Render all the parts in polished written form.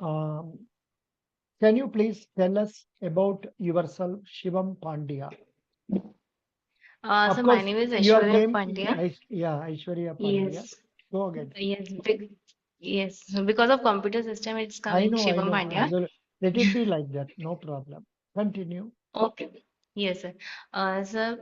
Um, can you please tell us about yourself, Shivam Pandya? Of So my course, name is your Aishwarya name, Pandya. Yeah, Aishwarya Pandya. Yes, Go again. yes, yes. Because of computer system, it's coming I Shivam know. Pandya. Let it be like that. No problem. Continue. Okay. Yes, sir. Sir,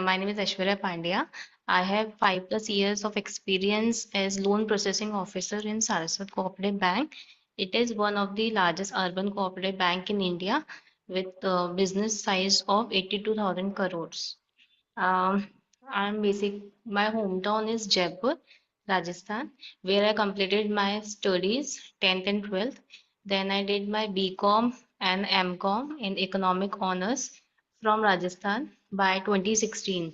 my name is Aishwarya Pandya. I have 5+ years of experience as loan processing officer in Saraswat Cooperative Bank. It is one of the largest urban cooperative bank in India with business size of 82,000 crores. Um, my hometown is Jaipur, Rajasthan, where I completed my studies, 10th and 12th. Then I did my BCom and MCom in Economic Honors from Rajasthan by 2016.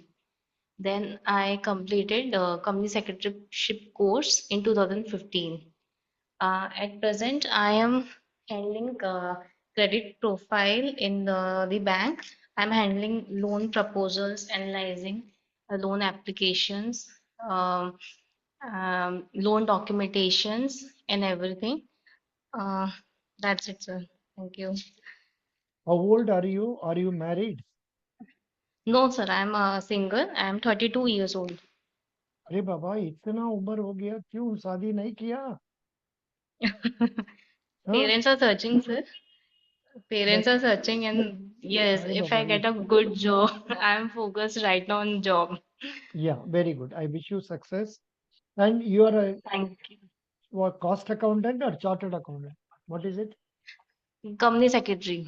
Then I completed company secretaryship course in 2015. At present, I am handling credit profile in the bank. I'm handling loan proposals, analyzing loan applications, um, loan documentations, and everything. Uh, that's it, sir. Thank you. How old are you? Are you married? No, sir, I'm single. I'm 32 years old. अरे बाबा इतना उम्र हो गया क्यों शादी नहीं किया? हाँ? Parents are searching, sir. Parents But are searching, and yes, अरे if Baba I get a good job, I'm focused right now on job. yeah, very good. I wish you success. And you are a Thank what, cost accountant or chartered accountant? What is it? you. Company secretary.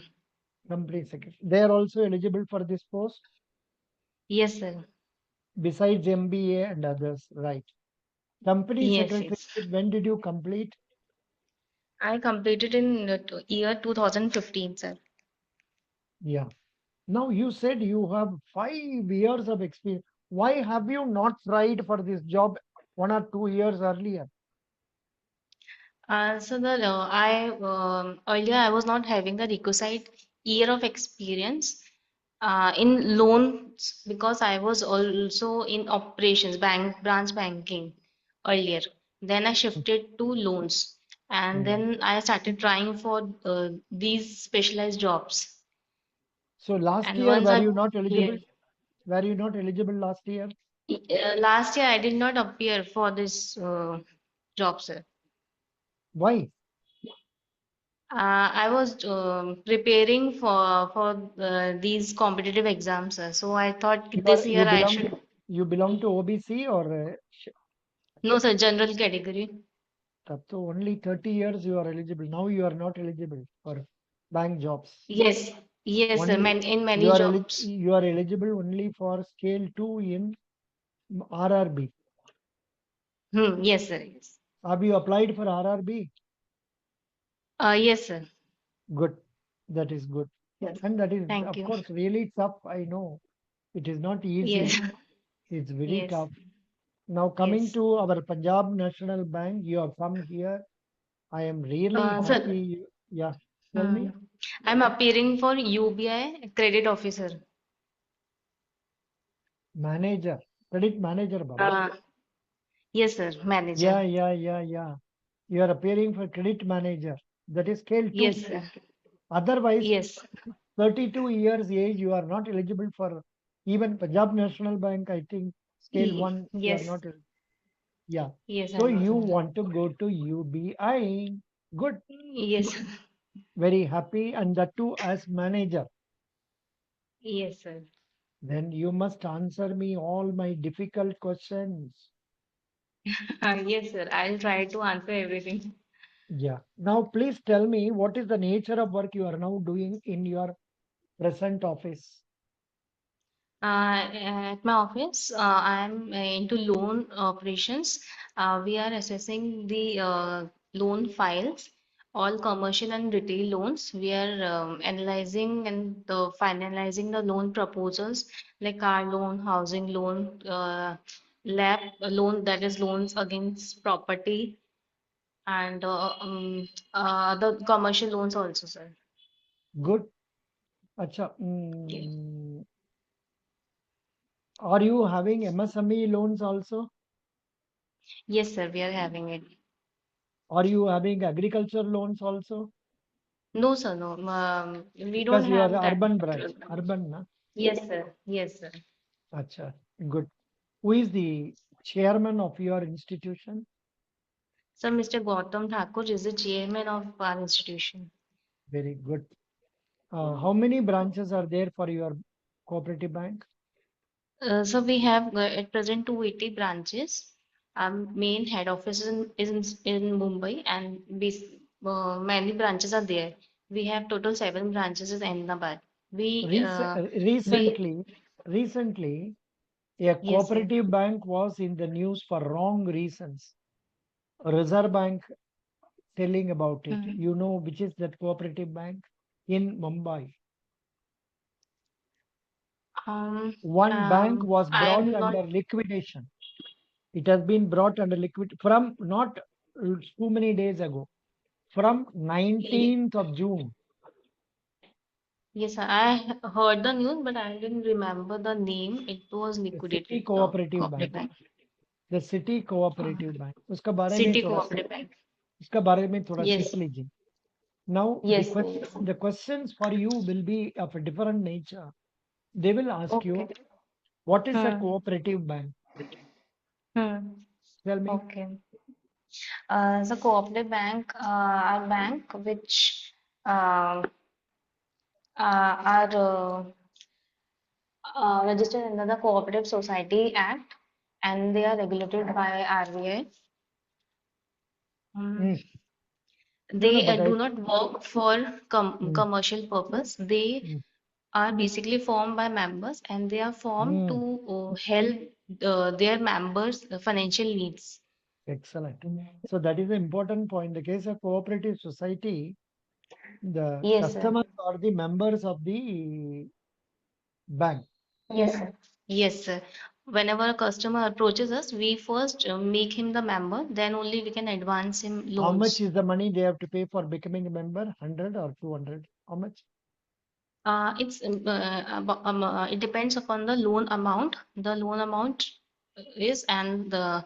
Company secretary. They are also eligible for this post Yes, sir. besides MBA and others, right? Company Yes, secretary, yes. when did you complete? I completed in year 2015, sir. Yeah. Now you said you have 5 years of experience. Why have you not tried for this job 1 or 2 years earlier? So the I earlier I was not having the requisite year of experience in loans because I was also in operations, branch banking earlier. Then I shifted to loans, and Mm. then I started trying for these specialized jobs. So last And year, once were I you not eligible? cleared, Were you not eligible last year? last year I did not appear for this job, sir. Why? I was preparing for these competitive exams, sir. So I thought this year You I belong to should. OBC or No, sir, general category. तब तो only 30 years you are eligible. Now you are not eligible for bank jobs. Yes, yes, sir. Only In many jobs. you are eligible only for scale 2 in RRB. Yes, sir. Yes. Have you applied for RRB? Yes, sir. Good. That is good. Yes. And that is, Thank of you. course, really tough. I know it is not Yes, easy. It's very yes, tough. Now, coming yes. to our Punjab National Bank, you have come here. I am really Sir, happy. Yeah, tell hmm, me. I'm appearing for UBI credit officer. Manager, credit manager, Baba. Uh, yes, sir. Manager. Yeah. You are appearing for credit manager. That is scale 2. Yes, sir. Otherwise, Yes. 32 years age, you are not eligible for even Punjab National Bank. I think scale 1, you are Yes. not. Yeah. Yes, I So know, you sir. want to go to UBI. Good. Yes. Very happy. And that too as manager. Yes, sir. Then you must answer me all my difficult questions. Yes, sir. I'll try to answer everything. Yeah. Now, please tell me what is the nature of work you are now doing in your present office? At my office, I'm into loan operations. We are assessing the loan files, all commercial and retail loans. We are analyzing and finalizing the loan proposals like car loan, housing loan, LAP loan, that is loans against property, and the commercial loans also, sir. Good. Acha, Yes, are you having MSME loans also? yes, sir. We are having it. Are you having agriculture loans also? No, sir, no. We don't Because you are have that urban particular branch, branch. urban, na? Yes, sir. Yes, sir. Acha, good. Who is the chairman of your institution? So Mr. Gautam Thakur is the chairman of our institution. Very good. How many branches are there for your cooperative bank? So we have at present 280 branches. Our main head office in Mumbai, and many branches are there. We have total 7 branches in Ahmedabad. We we Recently, a Yes, sir. cooperative bank was in the news for wrong reasons. Reserve Bank telling about it. Mhm. You know which is that cooperative bank in Mumbai. Um, One bank was I brought am not. under liquidation. It has been brought under liquid from not too many days ago, from Ye- 19th of June. Yes, sir. I heard the news, but I didn't remember the name. It was The City liquidated, Cooperative cooperative Bank. bank. The City Uh, Cooperative Bank. City Cooperative Bank. उसका बारे में थोड़ा सीख Yes, लीजिए. Now yes, sir, yes. the questions for you will be of a different nature. They will ask Okay. you, what is a Hmm. cooperative bank? Hmm. Tell me. Okay. So cooperative bank are bank which uh, are registered under the Cooperative Society Act, and they are regulated by RBI. Mm. No, They but I. do not work for Mm, commercial purpose. They mm, are basically formed by members, and they are formed mm. to help their members' financial needs. Excellent. So that is the important point. The case of cooperative society, the Yes, sir. customers are the members of the bank. Yes, sir. Yes, sir. Whenever a customer approaches us, we first make him the member, then only we can advance him How much loans. is the money they have to pay for becoming a member? 100 or 200? How much? It depends upon the loan amount. The loan amount is and the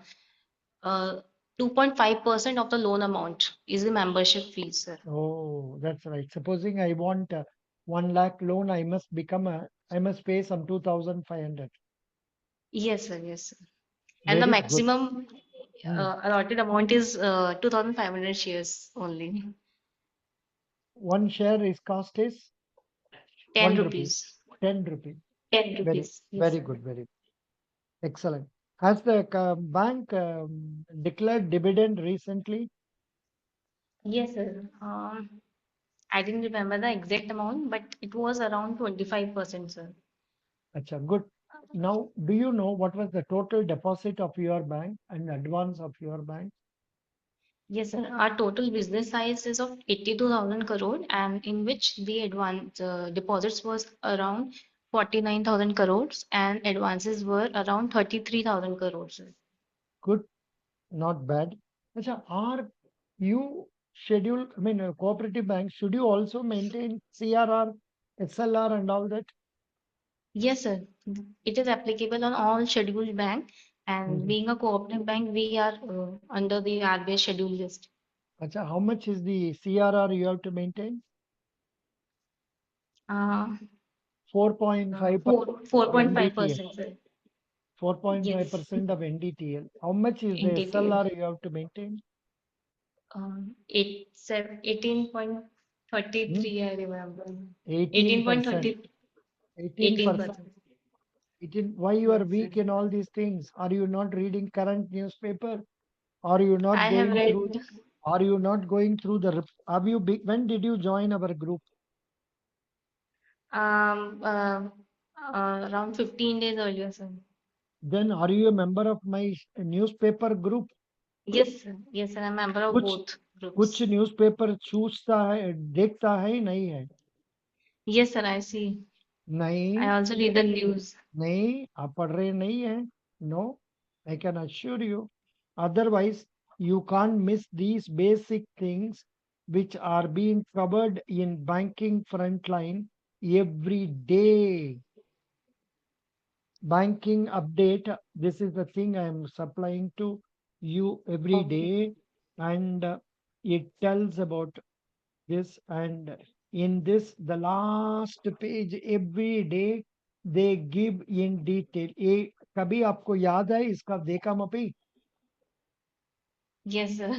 uh, 2.5% of the loan amount is the membership fees, sir. Oh, that's right. Supposing I want 1 lakh loan, I must pay some 2,500. Yes, sir. Yes, sir. And the Very good. maximum Mm. allotted amount is 2,500 shares only. One share is cost is 10 1 rupee, rupees. 10 rupee. 10 Very, rupees. Yes, very sir. good, very excellent. Has the bank declared dividend recently? Yes, sir. I didn't remember the exact amount, but it was around 25%, sir. Acha, good. Now, do you know what was the total deposit of your bank and advance of your bank? Yes, sir. Our total business size is of 82,000 crore, and in which the advance deposits was around 49,000 crores, and advances were around 33,000 crores, sir. Good, not bad. Acha, are you scheduled, I mean, a cooperative bank, should you also maintain CRR, SLR and all that? Yes, sir. It is applicable on all scheduled bank, and Mhm. being a cooperative bank, we are under the RBI schedule list. Acha, how much is the CRR you have to maintain? Uh, 4.5% of 4.5%, NDTL. sir. Yes, 4.5% of NDTL. How much is in the detail. SLR you have to maintain? 18.33, Hmm? I remember. 18%. 18.30, 18%. 18%. Why you are Yes, sir. weak in all these things? Are you not reading current newspaper? Are you not I have going read through? Are you not going through the? Have you? When did you join our group? um, uh, around 15 days earlier, sir. Then are you a member of my newspaper group? Yes, sir. Yes, sir. I'm a member of कुछ both कुछ groups. Newspaper चूसता है देखता है नहीं है Yes, sir. I see. I नहीं also read the news. नहीं आप पढ़ रहे नहीं है no I can assure you otherwise you can't miss these basic things which are being covered in banking frontline every day. Banking update, this is the thing I am supplying to you every Okay. day. And It tells about this, and in this, the last page, every day they give in detail. ये कभी आपको याद है इसका देखा मपी? Yes, sir.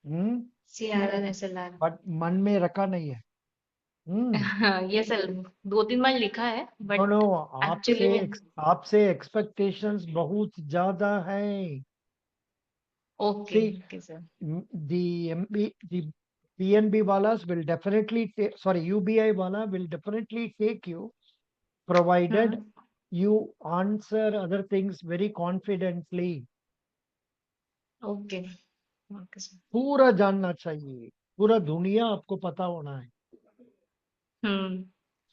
Hmm CRR SLR. But मन में रखा नहीं है. हम्म Yes, sir. 2-3 बार लिखा है, नो but नो, actually में. आपसे एक्सपेक्टेशंस बहुत ज्यादा है. Okay, See, okay, sir. the the PNB walas will definitely take, sorry, UBI wala will definitely take you, provided Hmm. you answer other things very confidently. Okay, okay, sir. पूरा जानना चाहिए, पूरा दुनिया आपको पता होना है. Hmm.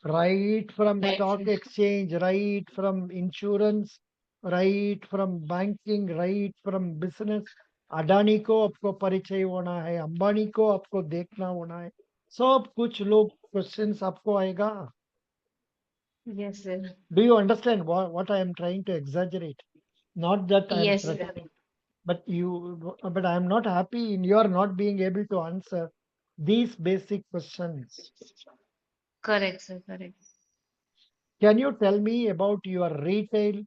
Right from Right, stock sir. exchange, right from insurance, right from banking, right from business. Adani को आपको परिचय होना है, अंबानी को आपको देखना होना है. सब कुछ लोग क्वेश्चंस आपको आएगा. Yes, sir. Do you understand what I am trying to exaggerate? Not that I am Yes, sir. threatening, but I am not happy in your not being able to answer these basic questions. Correct, sir. Correct. Can you tell me about your retail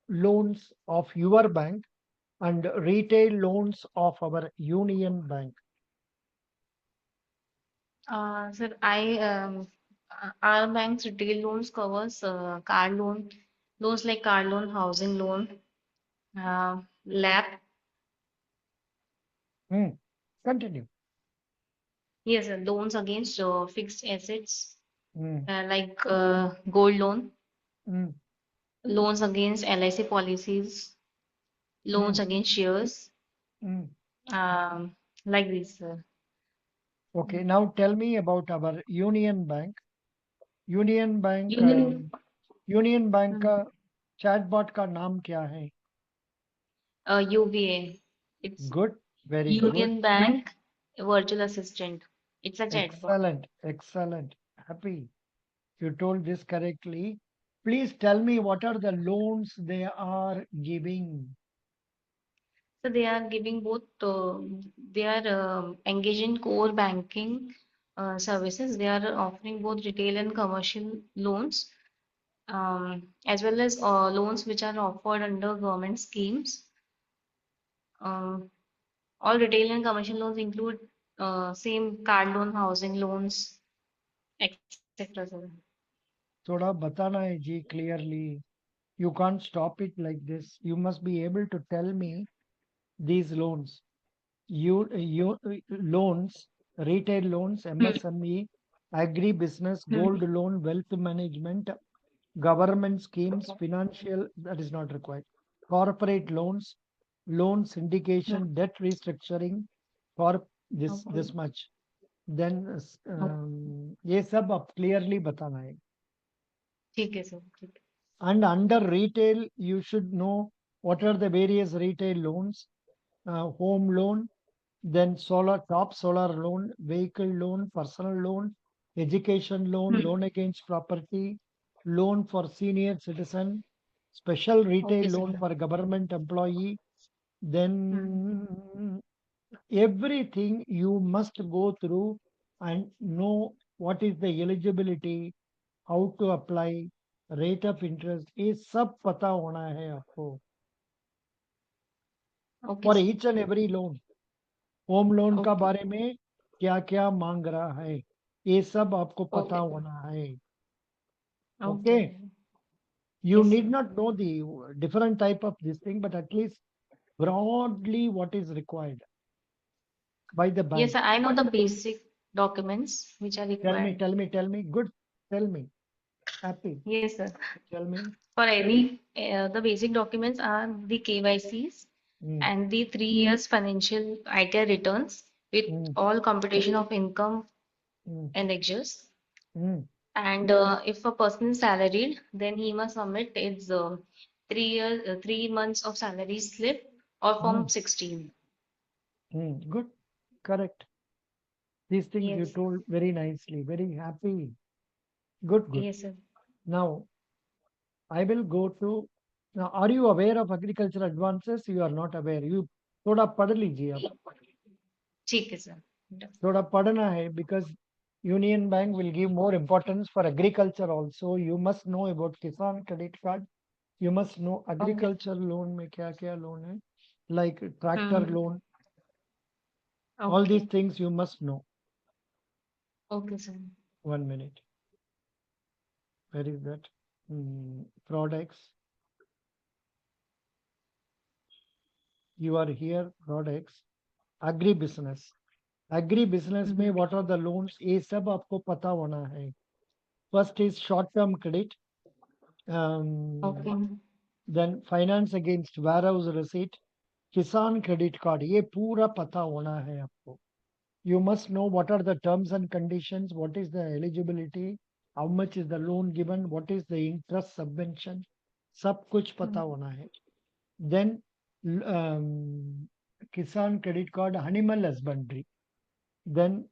loans of your bank and retail loans of our Union Bank? Sir, our bank's retail loans covers car loans like car loan, housing loan, LAP. Hmm. Continue. Yes, sir, loans against fixed assets Hmm. like gold loan, Hmm. loans against LIC policies, Hmm. loans against shares, Hmm. like this, sir. Okay, now tell me about our Union Bank. Union bank Union, union bank hmm, का chatbot का नाम क्या है? UVA. It's good, very good, Union Bank Virtual Assistant. It's a chatbot. excellent, excellent. Happy you told this correctly. Please tell me what are the loans they are giving. So they are giving both, they are engaged in core banking services. They are offering both retail and commercial loans, as well as loans which are offered under government schemes. Um, all retail and commercial loans include same car loan, housing loans, etc. sir. थोड़ा बताना है जी clearly. You can't stop it like this. You must be able to tell me these loans. You loans, retail loans, Hmm. MSME, agri business, Hmm. gold loan, wealth management, government schemes, financial, that is not required. Corporate loans, loan Hmm. syndication, debt restructuring for Okay. this much. Then Okay. ये सब आप clearly बताना है. ठीक है sir ठीक है. And under retail, you should know what are the various retail loans. Home loan, then top solar loan, vehicle loan, personal loan, education loan, Hmm. loan against property, loan for senior citizen, special retail Okay sir. loan for government employee. Hmm. Then everything you must go through and know what is the eligibility, how to apply, rate of interest. ये सब पता होना है आपको. Okay For sir. each and every loan. Home loan का Okay. बारे में क्या क्या मांग रहा है, ये सब आपको पता Okay. होना है. Okay, Okay. You Yes sir. Need not know the different type of this thing, but at least broadly what is required by the Yes bank. sir. I know the basic documents which are required. Tell me, good, tell me, happy, Yes sir. tell me. For any, the basic documents are the KYCs Mm, and the 3 years financial ITR returns with mm, all computation of income mm, and lectures. mm, And if a person is salaried, then he must submit his 3 years, 3 months of salary slip or mm, Form 16. good, correct. These things you Yes. told very nicely, very happy. Good, good. Yes, sir. Now I will go to. Now, are you aware of agriculture advances? You are not aware. You थोड़ा पढ़ लीजिए आप. ठीक है sir. थोड़ा पढ़ना है because Union Bank will give more importance for agriculture also. You must know about Kisan credit card. You must know okay. agriculture loan में क्या क्या loan है, like tractor hmm. loan. All okay. these things you must know. Okay sir. 1 minute. Where is that? Products. You are here. Products. Agribusiness. Agribusiness में what are the loans? ये सब आपको पता होना है. First is short-term credit. Okay. Then finance against warehouse receipt. Kisan credit card. ये पूरा पता होना है आपको. You must know what are the terms and conditions, what is the eligibility, how much is the loan given, what is the interest subvention. सब कुछ पता होना है. Then Kisan credit card, animal husbandry. Then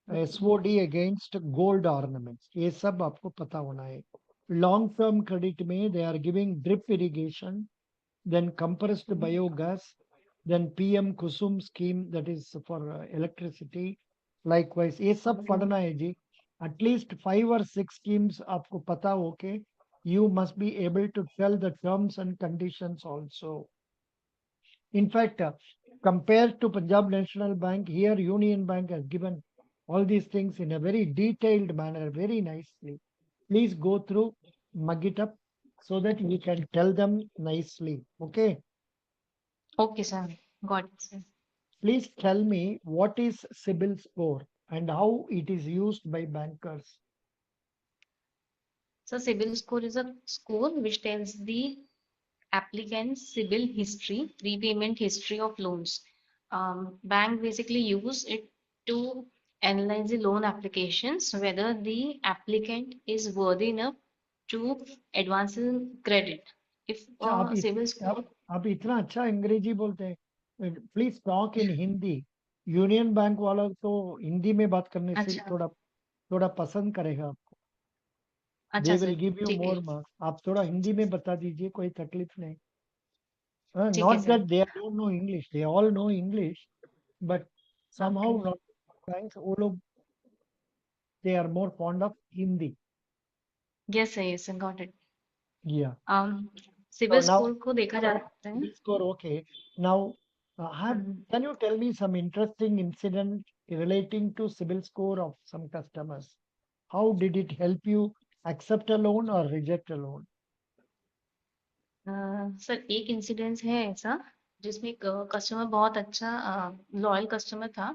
SOD against gold ornaments. ये सब आपको पता होना है. Long term credit में they are giving drip irrigation, then compressed biogas, then PM Kusum scheme, that is for electricity. Likewise, ये सब पढ़ना है जी. At least 5 or 6 schemes आपको पता हो के you must be able to tell the terms and conditions also. In fact, compared to Punjab National Bank, here Union Bank has given all these things in a very detailed manner, very nicely. Please go through, mug it up so that we can tell them nicely. Okay. Okay sir. Got it sir. Please tell me what is CIBIL score and how it is used by bankers. So CIBIL score is a score which tells the applicant's CIBIL history, repayment history of loans. Bank basically use it to analyze the loan applications, whether the applicant is worthy enough to advance in credit. If अच्छा, CIBIL score, आप इतना अच्छा अंग्रेजी बोलते हैं. Please talk in Hindi. Union bank वाला तो हिंदी में बात करने से अच्छा। थोड़ा थोड़ा पसंद करेगा आपको. अच्छा they will sir. Give you ठीक है। More marks. आप थोड़ा हिंदी में बता दीजिए, कोई तकलीफ नहीं. ठीक है Not sir. that they don't know English, they all know English, but okay. somehow not banks, वो लोग they are more fond of Hindi. Yes sir, yes sir, got it. Yeah. CIBIL So now score को देखा जा सकता है। CIBIL score, okay. Now, hmm. can you tell me some interesting incident relating to CIBIL score of some customers? How did it help you accept a loan or reject a loan? Sir एक incidence है ऐसा जिसमें एक customer बहुत अच्छा loyal customer था।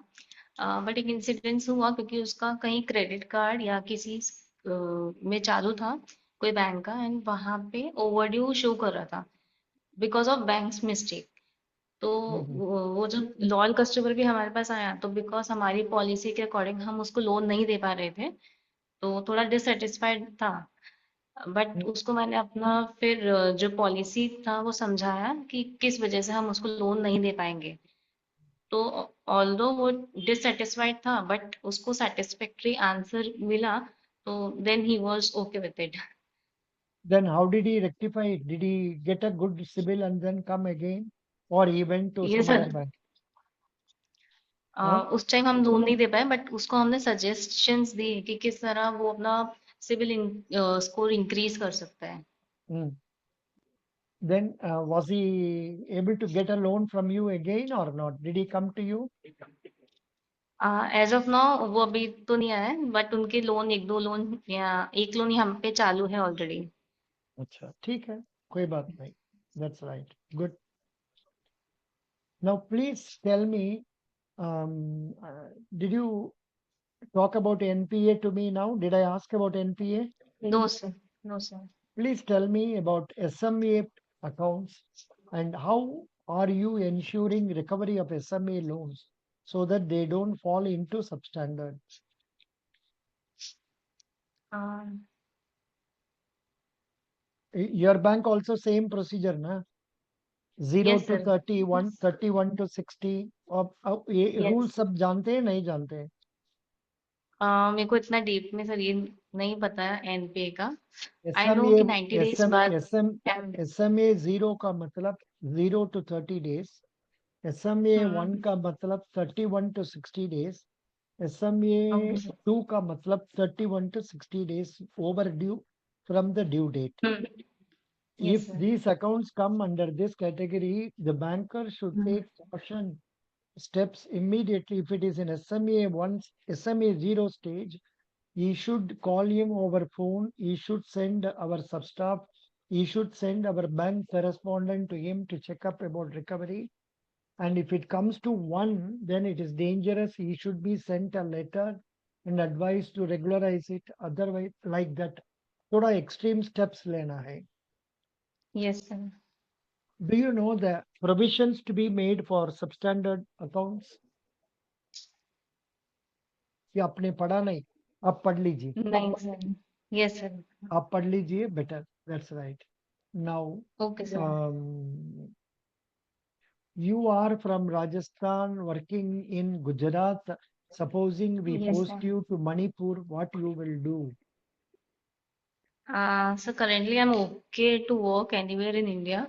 But एक incidence हुआ क्योंकि उसका कहीं क्रेडिट कार्ड या किसी में चालू था कोई बैंक का, एंड वहां पे ओवरड्यू शो कर रहा था बिकॉज ऑफ बैंक्स मिस्टेक। तो Mhm. वो जब लॉयल कस्टमर भी हमारे पास आया तो बिकॉज हमारी पॉलिसी के अकॉर्डिंग हम उसको लोन नहीं दे पा रहे थे, तो थोड़ा डिससेटिस्फाइड था। But Mm. उसको मैंने अपना फिर जो पॉलिसी था वो समझाया कि किस वजह से हम उसको लोन नहीं दे पाएंगे। तो ऑल्दो वो डिससेटिस्फाइड था बट उसको सेटिस्फैक्टरी आंसर मिला, तो then he was okay with it. Then how did he rectify it? Did he get a good CIBIL and then come again, or he went to ये some other sir bank? Huh? उस time हम loan नहीं दे पाए but उसको हमने suggestions दी कि किस तरह वो अपना सिविल स्कोर इंक्रीज कर सकता है। Mm. Then was he able to get a loan from you again or not? Did he come to you? As of now वो अभी तो नहीं आया है बट उनके लोन एक दो लोन या एक लोन ही हम पे चालू है ऑलरेडी। अच्छा, ठीक है, कोई बात नहीं. That's right. Good. Now, please tell me, did you talk about NPA to me now? Did I ask about NPA? No sir. No sir. Please tell me about SMA accounts and how are you ensuring recovery of SMA loans so that they don't fall into substandard? Your bank also same procedure, na? 0 yes to sir. 31, 31 to 60. अब ये rule yes. सब जानते हैं नहीं जानते हैं? मेरे को इतना डीप में सर ये नहीं पता है एनपीए का। आई नो SMA कि 90 डेज बाद SMA 0 का मतलब 0 to 30 days. SMA 1 हम्म, का मतलब 31 to 60 days, okay SMA sir. 2 का मतलब 31 to 60 days overdue from the due date. Yes If sir. these accounts come under this category, the banker should take caution steps immediately. If it is in SMA 1, SMA 0 stage, he should call him over phone. He should send our substaff. He should send our bank correspondent to him to check up about recovery. And if it comes to one, then it is dangerous. He should be sent a letter and advised to regularize it. Otherwise, like that, थोड़ा extreme steps लेना है. Yes sir. Do you know the provisions to be made for substandard accounts? ये आपने पढ़ा नहीं, आप पढ़ लीजिए. नहीं सर। Yes sir. आप पढ़ लीजिए, better. That's right. Now, okay sir. um, you are from Rajasthan working in Gujarat. Supposing we yes post sir. you to Manipur, what you will do? So currently I'm okay to work anywhere in India,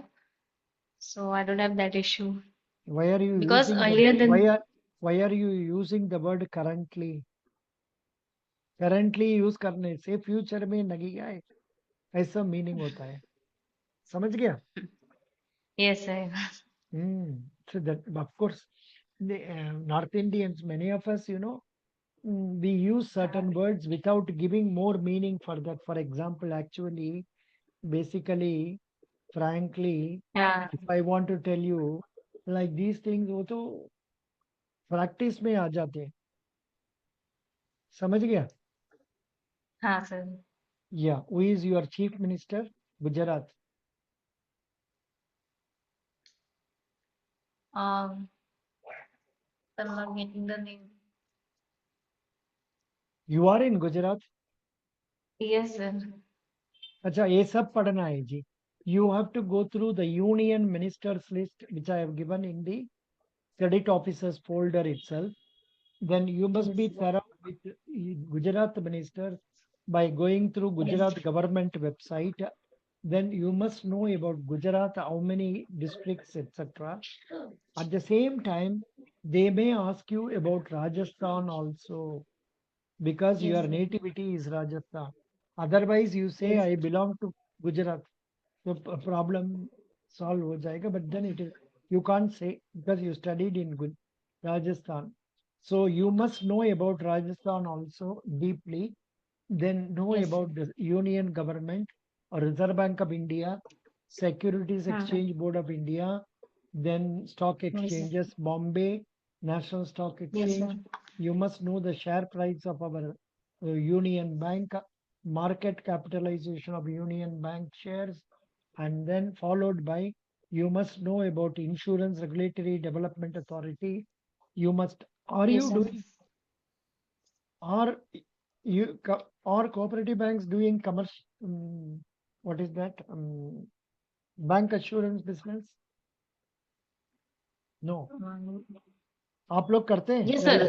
so I don't have that issue. Why are you Because using the earlier why than are why are you using the word currently? Currently use करने से future में नहीं आए, ऐसा meaning होता है. समझ गया? yes sir. So that of course the North Indians, many of us, we use certain words without giving more meaning for that. For example, actually, basically, frankly, हाँ if I want to tell you like these things, वो तो practice में आ जाते हैं. समझ गया? हाँ sir. Yeah. Who is your chief minister? Gujarat. Um, I'm not getting the name. You are in Gujarat. Yes sir. अच्छा, ये सब पढ़ना है जी. You have to go through the union ministers list, which I have given in the credit officers folder itself. Then you must Yes be sir. thorough with Gujarat ministers by going through Yes. Gujarat government website. Then you must know about Gujarat, how many districts, etc. At the same time, they may ask you about Rajasthan also, because Yes your sir. nativity is Rajasthan. Otherwise, you say Yes. I belong to Gujarat. So problem solve हो जाएगा. But then it is, you can't say because you studied in Rajasthan. So you must know about Rajasthan also deeply. Then know Yes sir. about the Union government or Reserve Bank of India, Securities हाँ Exchange Board of India, then stock yes sir. exchanges, Bombay National Stock Yes sir. Exchange. You must know the share price of our Union Bank, market capitalization of Union Bank shares, and then followed by you must know about Insurance Regulatory Development Authority. You must, are Yes you sir. doing, are are cooperative banks doing commercial, what is that, bank assurance business? No. आप लोग करते हैं? Yes sir.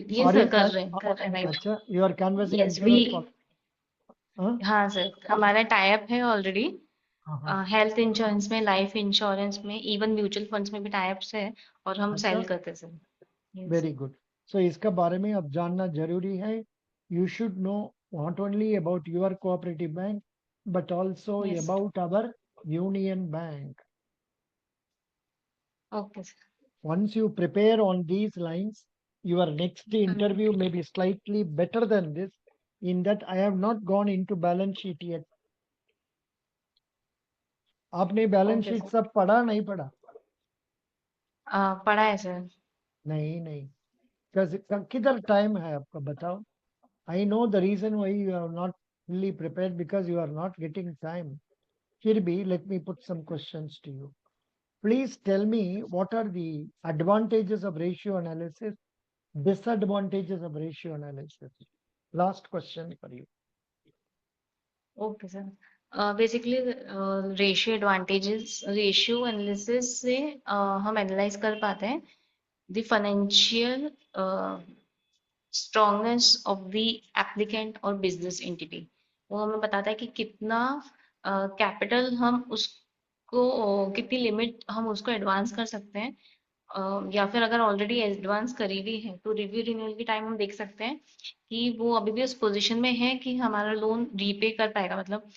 Yes Are sir you कर रहे हैं right. अच्छा, you are canvassing yes we. insurance policy. हाँ हाँ सर हमारा टाई अप है ऑलरेडी। हाँ हाँ. हेल्थ इंश्योरेंस में, लाइफ इंश्योरेंस में, इवन म्यूचुअल फंड्स में भी टाई अप्स है और हम अच्छा, सेल करते हैं sir. Yes. Very good. So इसका बारे में अब जानना जरूरी है. You should know not only about your cooperative bank, but also yes. about our Union Bank. Okay sir. Once you prepare on these lines, your next interview may be slightly better than this. In that, I have not gone into balance sheet yet. आपने balance okay sheet sir. सब पढ़ा नहीं पढ़ा? पढ़ा है sir. नहीं नहीं. किधर टाइम है आपका, बताओ. I know the reason why you are not fully prepared, because you are not getting time. फिर भी, let me put some questions to you. Please tell me what are the advantages of ratio analysis, disadvantages of ratio analysis. Last question for you. Okay sir basically ratio advantages, ratio analysis से हम analyse कर पाते हैं the financial strongness of the applicant और business entity. वो हमें बताता है कि कितना कैपिटल हम उसको कितनी लिमिट हम उसको एडवांस कर सकते हैं या फिर अगर ऑलरेडी एडवांस करी हुई है तो रिव्यू रिन्यूअल के टाइम हम देख सकते हैं कि वो अभी भी उस पोजीशन में है कि हमारा लोन रीपे कर पाएगा, मतलब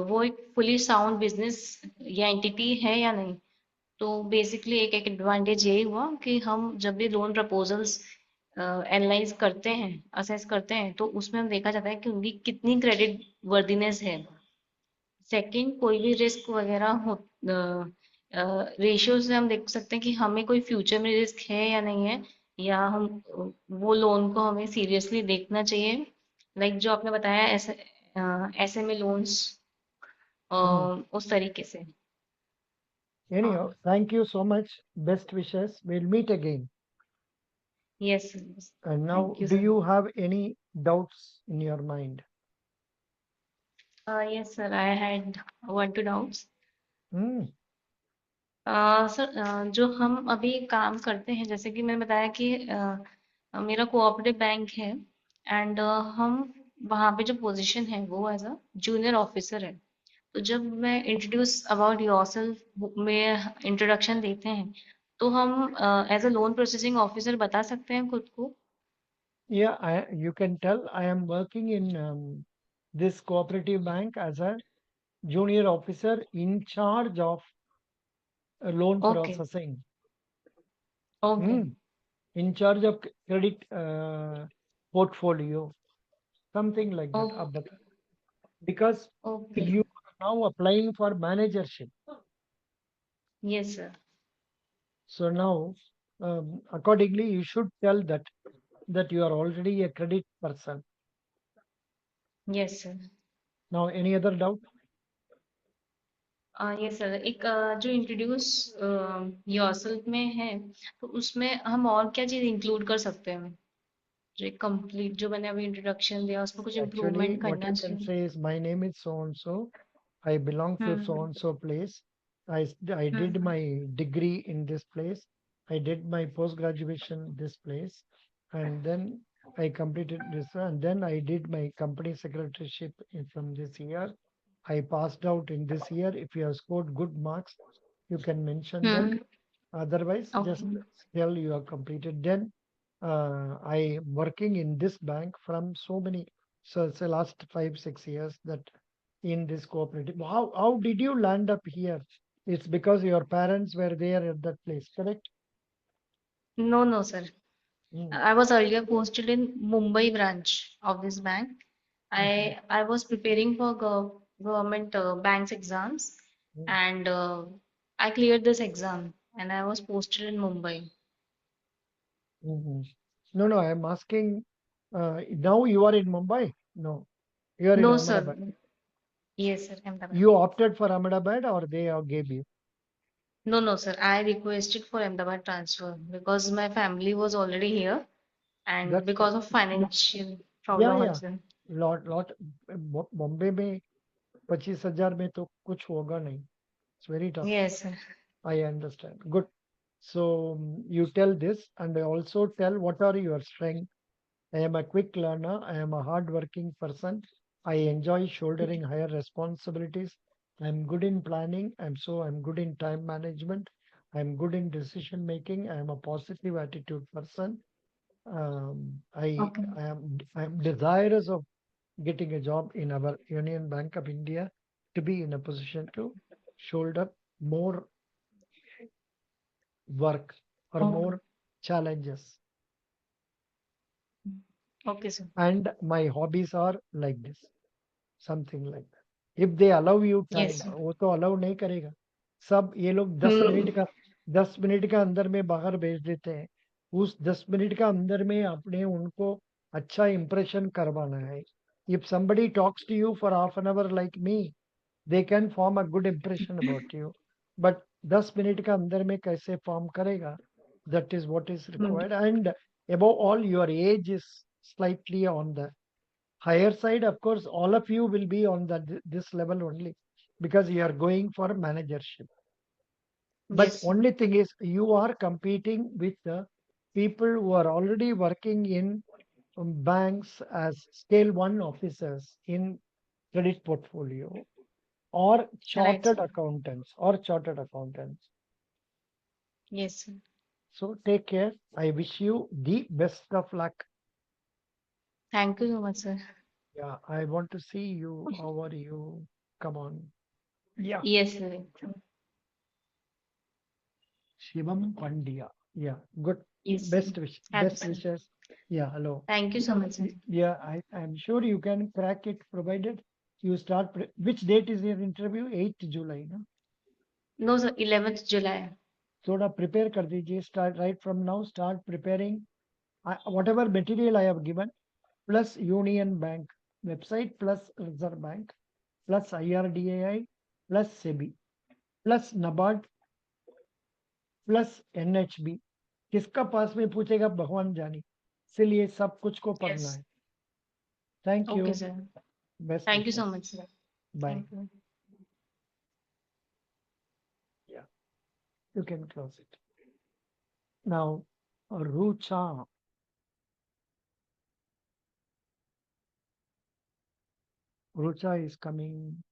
वो एक फुली साउंड बिजनेस या एंटिटी है या नहीं। तो बेसिकली एक एक एडवांटेज यही हुआ कि हम जब भी लोन प्रपोजल्स एनालाइज करते हैं, असेस करते हैं, तो उसमें हम देखा जाता है कि उनकी कितनी क्रेडिट वर्दीनेस है। सेकंड, कोई भी रिस्क वगैरह हो, रेशियो से हम देख सकते हैं कि हमें कोई फ्यूचर में रिस्क है या नहीं है, या हम वो लोन को हमें सीरियसली देखना चाहिए। लाइक जो आपने बताया, ऐसे एसएमए लोन्स Hmm. उस तरीके से। Anyhow, thank you so much. Best wishes. We'll meet again. Yes, And now, thank you do sir. you have any doubts in your mind? Yes sir, I had one two doubts. Hmm. Sir, जो हम अभी काम करते हैं, जैसे कि मैंने बताया कि मेरा कोऑपरेटिव बैंक है, एंड हम वहाँ पे जो पोजीशन है वो एज अ जूनियर ऑफिसर है। तो जब मैं इंट्रोड्यूस अबाउट योरसेल्फ में इंट्रोडक्शन देते हैं, तो हम as a loan processing officer बता सकते हैं खुद को। Yeah, you can tell I am working in this cooperative bank as a junior officer in charge of loan okay, processing. Okay, Hmm. In charge of credit portfolio, something like that. Okay, Because okay, you are now applying for managership. Yes sir, So now, accordingly, you should tell that you are already a credit person. Yes sir. Now, any other doubt? Yes sir, एक जो introduce yourself में है, तो उसमें हम और क्या चीज इंक्लूड कर सकते हैं? जो कंप्लीट, जो मैंने अभी इंट्रोडक्शन दिया, उसमें कुछ Actually, इम्प्रूवमेंट what करना you can चाहिए? say is, my name is so and so. I belong to so hmm, and so place. I did hmm, my degree in this place. I did my post graduation this place, and then I completed this, and then I did my company secretaryship from this year. I passed out in this year. If you have scored good marks, you can mention that. Hmm, Otherwise, just okay, tell you have completed. Then I am working in this bank from so many, so it's the last 5 6 years that in this cooperative. How did you land up here? It's because your parents were there at that place, correct? No no sir, Mm, I was earlier posted in Mumbai branch of this bank. mhm, I was preparing for government banks exams, mm, and I cleared this exam, and I was posted in Mumbai. mhm. No, no, I'm asking. Now you are in Mumbai. No, you are in No sir, Ahmedabad. yes sir, Ahmedabad. You opted for Ahmedabad, or they gave you? No, no, sir. I requested for Ahmedabad transfer because my family was already here, and That's fine. because of financial Yeah, problem yeah. also. Lot. Bombay में 25,000 में तो कुछ होगा नहीं. It's very tough. Yes, sir. I understand. Good. So you tell this and also tell what are your strengths. I am a quick learner. I am a hard-working person. I enjoy shouldering higher responsibilities. I'm good in planning. I'm good in time management. I'm good in decision making. I am a positive attitude person. Okay. I am desirous of getting a job in our Union Bank of India to be in a position to shoulder more work or Okay. more challenges. Okay, sir. And my hobbies are like this, something like that. If they allow you Yes, time, sir. वो तो allow नहीं करेगा. सब ये लोग 10 minute Hmm. का 10 minute का अंदर में बाहर भेज देते हैं. उस 10 मिनट का अंदर में आपने उनको अच्छा इंप्रेशन करवाना है. If somebody talks to you for half an hour like me, they can form a good impression about you. But 10 minute का अंदर में कैसे form करेगा? That is what is Hmm. required. And above all, your age is slightly on the higher side. Of course, all of you will be on this level only because you are going for managership. But Yes, sir. only thing is you are competing with the people who are already working in banks as scale one officers in credit portfolio or Right, chartered sir. accountants or chartered accountants. Yes, sir. So take care. I wish you the best of luck. Thank you so much, sir. Yeah, I want to see you. How are you? Come on. Yeah, Yes, sir. Shivam Pandya. Yeah, good. Yes, sir. Best Absolutely. wishes. Yeah, hello. Thank you so much, sir. Yeah, I'm sure you can crack it provided you start. Which date is your interview? 8th July, no? No, sir, 11th July. थोड़ा prepare कर दीजिए. Start right from now. Start preparing. Whatever material I have given, plus Union Bank website, plus Reserve Bank, plus IRDAI, plus SEBI, plus NABARD, plus NHB. किसका पास में पूछेगा भगवान जानी. इसलिए सब कुछ को पढ़ना Yes. है. Thank Okay, you. sir. Best Thank you so wishes. much, sir. Bye. Thank you. Yeah, you can close it. Now, Rucha. Rucha is coming.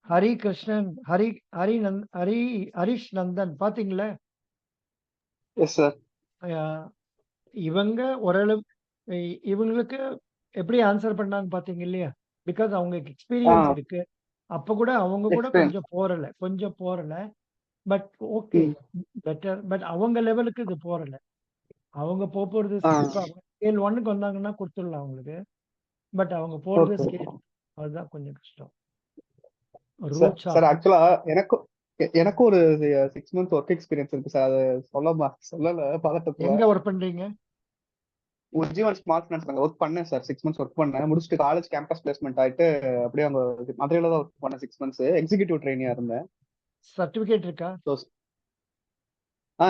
Hari Krishnan, Harish Nandan, பாத்தீங்களா? Yes sir. இவங்க ஓரளவு இவங்களுக்கு எப்படி answer பண்ணாங்க பாத்தீங்க இல்லையா? Because அவங்களுக்கு experience இருக்கு. அப்ப கூட அவங்க கூட எக்ஸ்பீரியன்ஸ். கொஞ்சம் போறல. But okay, better. பட் அவங்க லெவலுக்கு இது போறல. அவங்க போறது ஸ்கேல் 1க்கு வந்தாங்கன்னா கொடுத்துடலாம் அவங்களுக்கு. பட் அவங்க போறது ஓகே. ஸ்கேல், அதுதான் கொஞ்சம் கஷ்டம். சார் ரூச்சா. ஆக்சுவலா எனக்கும் ஒரு 6 months ஒர்க் எக்ஸ்பீரியன்ஸ் இருக்கு சார். அது சொல்லல பதட்டத்துல. எங்க ஒர்க் பண்றீங்க? உஜ்ஜீவன் ஸ்மால் ஃபைனான்ஸ் ஒர்க் பண்ணேன் சார். 6 months ஒர்க் பண்ணேன். முடிச்சுட்டு காலேஜ் கேம்பஸ் பிளேஸ்மெண்ட் ஆயிட்டு அப்படியே அங்க மதுரையில தான் ஒர்க் பண்ணேன் 6 months. எக்ஸிகியூட்டிவ் ட்ரெயினியா இருந்தேன். சர்டிபிகேட் இருக்கா?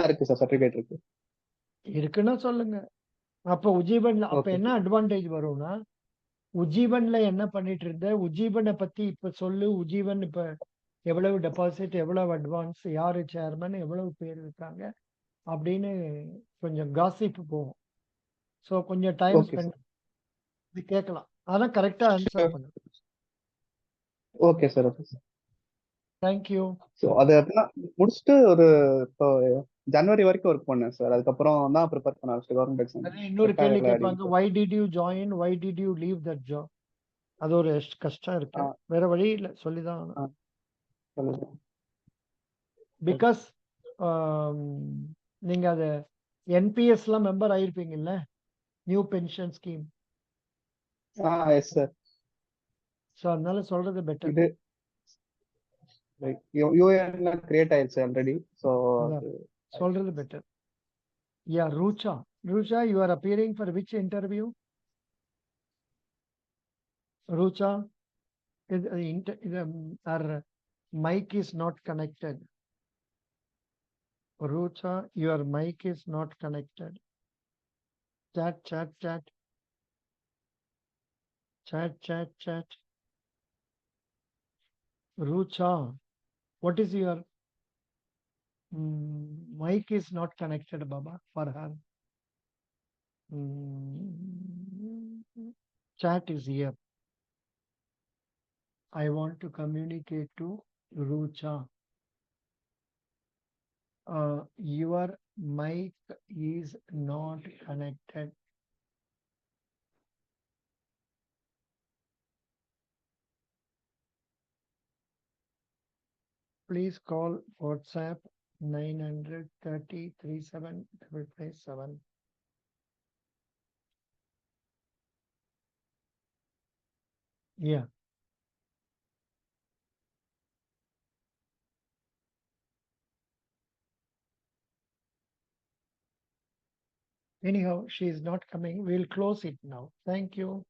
இருக்கு சார், சர்டிபிகேட் இருக்கு. இருக்குன்னா சொல்லுங்க. அப்ப உஜ்ஜீவன்ல அப்ப என்ன அட்வான்டேஜ் வரும்னா, உஜ்ஜீவன்ல என்ன பண்ணிட்டு இருந்த, உஜ்ஜீவனை பத்தி இப்ப சொல்லு. உஜ்ஜீவன் இப்ப எவ்வளவு டெபாசிட், எவ்வளவு அட்வான்ஸ், யாரு சேர்மன், எவ்வளவு பேர் இருக்காங்க அப்படின்னு கொஞ்சம் காசிப் போகும். ஸோ கொஞ்சம் டைம் ஸ்பெண்ட் கேட்கலாம். ஆனா கரெக்டா ஆன்சர் பண்ணு. Okay sir, okay sir. Thank you. So அது அப்படின்னா முடிச்சுட்டு ஒரு இப்போ ஜனவரி வரைக்கும் ஒர்க் பண்ணேன் சார். அதுக்கப்புறம் தான் ப்ரிப்பேர் பண்ண ஆரம்பிச்சு கவர்மெண்ட் எக்ஸாம். இன்னொரு கேள்வி கேட்பாங்க, why did you join, why did you leave that job? அது ஒரு கஷ்டம் இருக்கு. வேற வழி இல்ல, சொல்லிதான். பிகாஸ் நீங்க அது என்பிஎஸ்லாம் மெம்பர் ஆயிருப்பீங்கல்ல, new pension scheme. Yes sir. So அதனால சொல்றது பெட்டர். இது யூஏஎன்ல கிரியேட் ஆயிருச்சு ஆல்ரெடி. ஸோ சொல்றது better. Yeah, Rucha. Rucha, you are appearing for which interview? Rucha, our mic is not connected. Rucha, your mic is not connected. Chat. Rucha, what is your mic is not connected, Baba, for her. Chat is here. I want to communicate to Rucha. Your mic is not connected. Please call WhatsApp 900-30-37-557. Yeah. Anyhow, she is not coming. We'll close it now. Thank you.